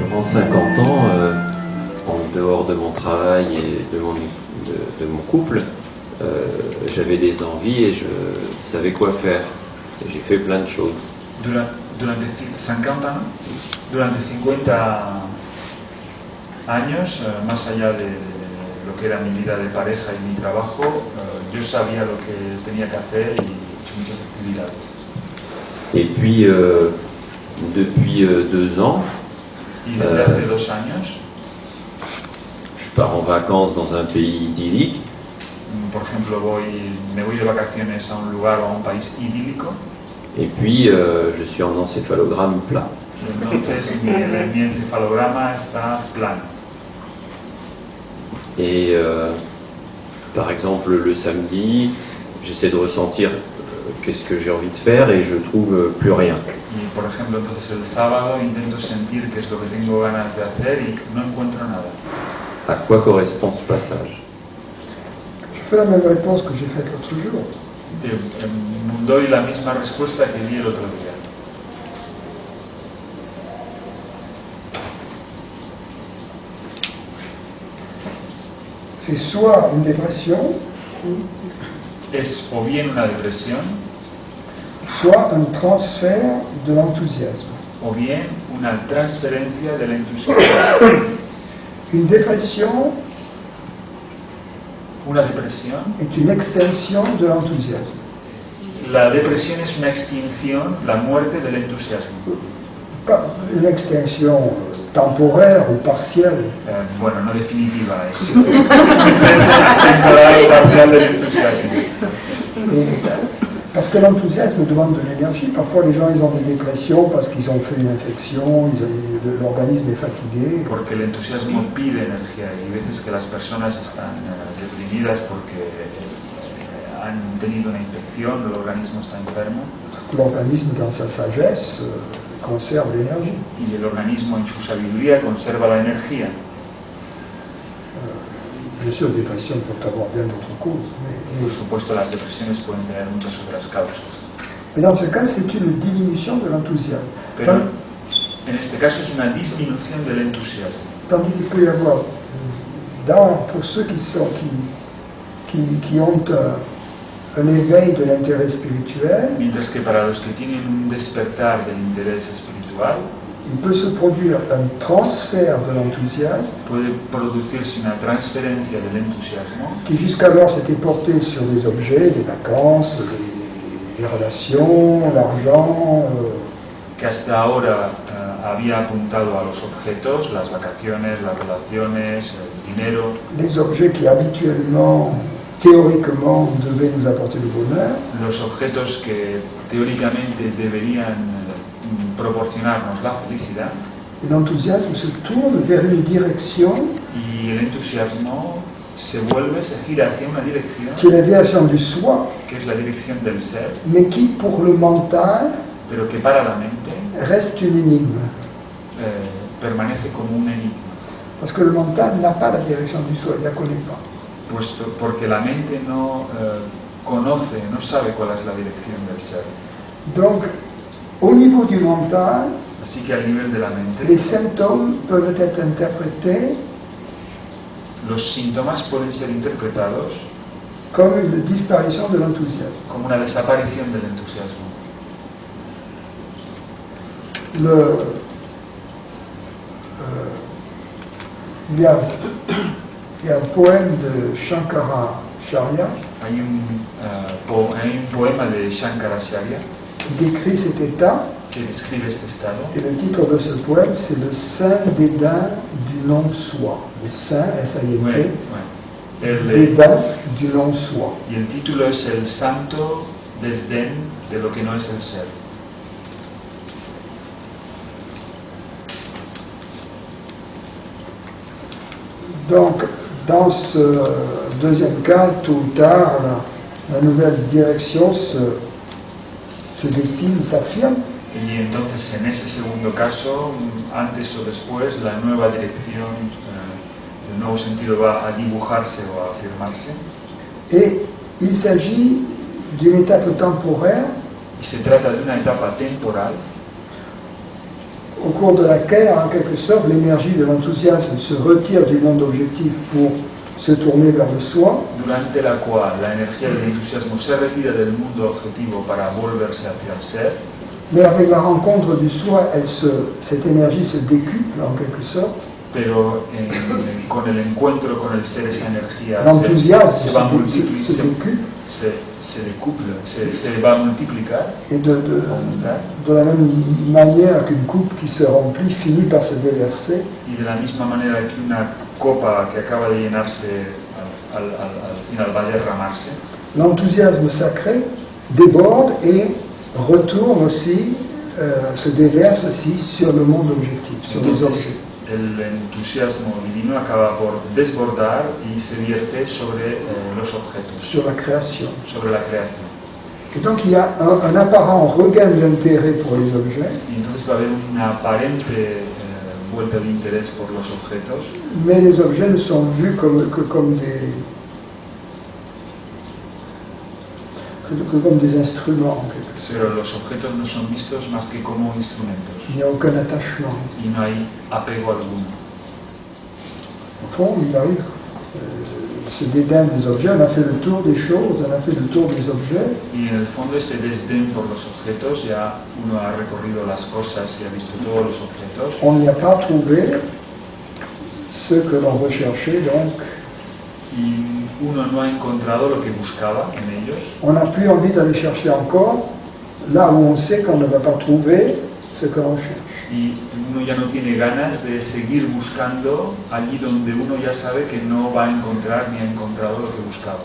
durant 50 ans, en dehors de mon travail et de mon couple, j'avais des envies et je savais quoi faire. Et j'ai fait plein de choses. Durante 50 años, más allá de lo que era mi vida de pareja y mi trabajo, yo sabía lo que tenía que hacer y he hecho muchas actividades. Et puis, depuis 2 ans, Y desde hace 2 años, je pars en vacances dans un pays idyllique. por ejemplo, me voy de vacaciones a un lugar o a un país idílico. Et puis, je suis en encéphalogramme plat. Entonces, mi encefalograma está plano. Et par exemple, le samedi, j'essaie de ressentir qu'est-ce que j'ai envie de faire et je trouve plus rien. Y por ejemplo, entonces el sábado intento sentir qué es lo que tengo ganas de hacer y no encuentro nada. À quoi correspond ce passage? Je fais la même réponse que j'ai faite l'autre jour. Doy la misma respuesta que di el otro día. C'est soit une dépression, Es o bien una depresión, soit un transfert de l'enthousiasme. o bien una transferencia del entusiasmo. Une dépression Una depresión. est une extinction de l'enthousiasme. La depresión es una extinción, la muerte del entusiasmo. Pas une extinction temporaire ou partielle. Bueno, no definitiva, es temporal o parcial del entusiasmo. Parce que l'enthousiasme demande de l'énergie. Parfois, les gens ils ont des dépressions parce qu'ils ont fait une infection, l'organisme est fatigué. Porque el entusiasmo pide energía y hay veces que las personas están deprimidas porque han tenido una infección, el organismo está enfermo. L'organisme, dans sa sagesse, conserve l'énergie. Y el organismo, en su sabiduría, conserva la energía. Bien sûr, les dépressions peuvent avoir bien d'autres causes. Por supuesto, las depresiones pueden tener muchas otras causas. Mais dans ce cas, c'est une diminution de l'enthousiasme. Pero en este caso es una disminución del entusiasmo. Tandis qu'il peut y avoir, pour ceux qui ont un éveil de l'intérêt spirituel, Mientras que para los que tienen un despertar del interés espiritual, il peut se produire un transfert de l'enthousiasme puede producirse una transferencia del entusiasmo qui jusqu'alors s'était porté sur des objets, des vacances, des relations, l'argent, que hasta ahora había apuntado a los objetos, las vacaciones, las relaciones, el dinero, les objets qui habituellement, théoriquement, devaient nous apporter le bonheur. los objetos que teóricamente deberían proporcionarnos la felicidad. Et l'enthousiasme se tourne vers une direction Y el entusiasmo se gira hacia una dirección qui est la direction du soi, que es la dirección del ser, mais qui, pour le mental, pero que para la mente reste une énigme. permanece como un enigma, Parce que le mental n'a pas la direction du soi, il ne la connaît pas. porque la mente no conoce, no sabe cuál es la dirección del ser. Donc, au niveau du mental, Así que al nivel de la mente, les symptômes peuvent être interprétés los síntomas pueden ser interpretados comme une disparition de l'enthousiasme. como una desaparición del entusiasmo. Il y a un poème de Shankaracharya Hay un poema de Shankaracharya qui décrit cet état, que describe este estado. et le titre de ce poème, c'est le saint dédain du non-soi. Le saint, S-A-I-N-T, dédain du non-soi. Y el título es El santo desdén de lo que no es el ser. Donc, dans ce deuxième cas, tôt ou tard, la nouvelle direction se dessine, s'affirme. Y entonces, en ese segundo caso, antes o después, la nueva dirección, el nuevo sentido va a dibujarse o a afirmarse. Et il s'agit d'une étape temporaire Y se trata de una etapa temporal au cours de laquelle, en quelque sorte, l'énergie de l'enthousiasme se retire du monde objectif pour se tourner vers le soi. Durante la cual la energía del entusiasmo se retira del mundo objetivo para volverse hacia el ser. Mais avec la rencontre du soi, cette énergie se décuple en quelque sorte. Pero con el encuentro con el ser, esa energía l'enthousiasme se va a multiplicar, se décuple. Se décuple, se va a multiplicar. Et de la même manière qu'une coupe qui se remplit finit par se déverser. Y de la misma manera que una copa que acaba de llenarse al final va a derramarse. L'enthousiasme sacré déborde et retourne aussi, se déverse aussi sur le monde objectif, sur les objets. El entusiasmo divino acaba por desbordar y se vierte sobre los objetos. Sur la création. Sobre la creación. Et donc il y a un apparent regain d'intérêt pour les objets. Y entonces va a haber una aparente vuelta de interés por los objetos. Mais les objets ne sont vus que comme des instruments en quelque sorte. Pero los objetos no son vistos más que como instrumentos. Il n'y a aucun attachement. Y no hay apego alguno. Au fond, il arrive ce dédain des objets, on a fait le tour des choses, on a fait le tour des objets. Y en el fondo ese desdén por los objetos, ya uno ha recorrido las cosas y ha visto todos los objetos. On n'y a pas trouvé ce que l'on recherchait donc. Y uno no ha encontrado lo que buscaba en ellos. On n'a plus envie d'aller chercher encore là où on sait qu'on ne va pas trouver ce que l'on cherche. Y uno ya no tiene ganas de seguir buscando allí donde uno ya sabe que no va a encontrar ni ha encontrado lo que buscaba.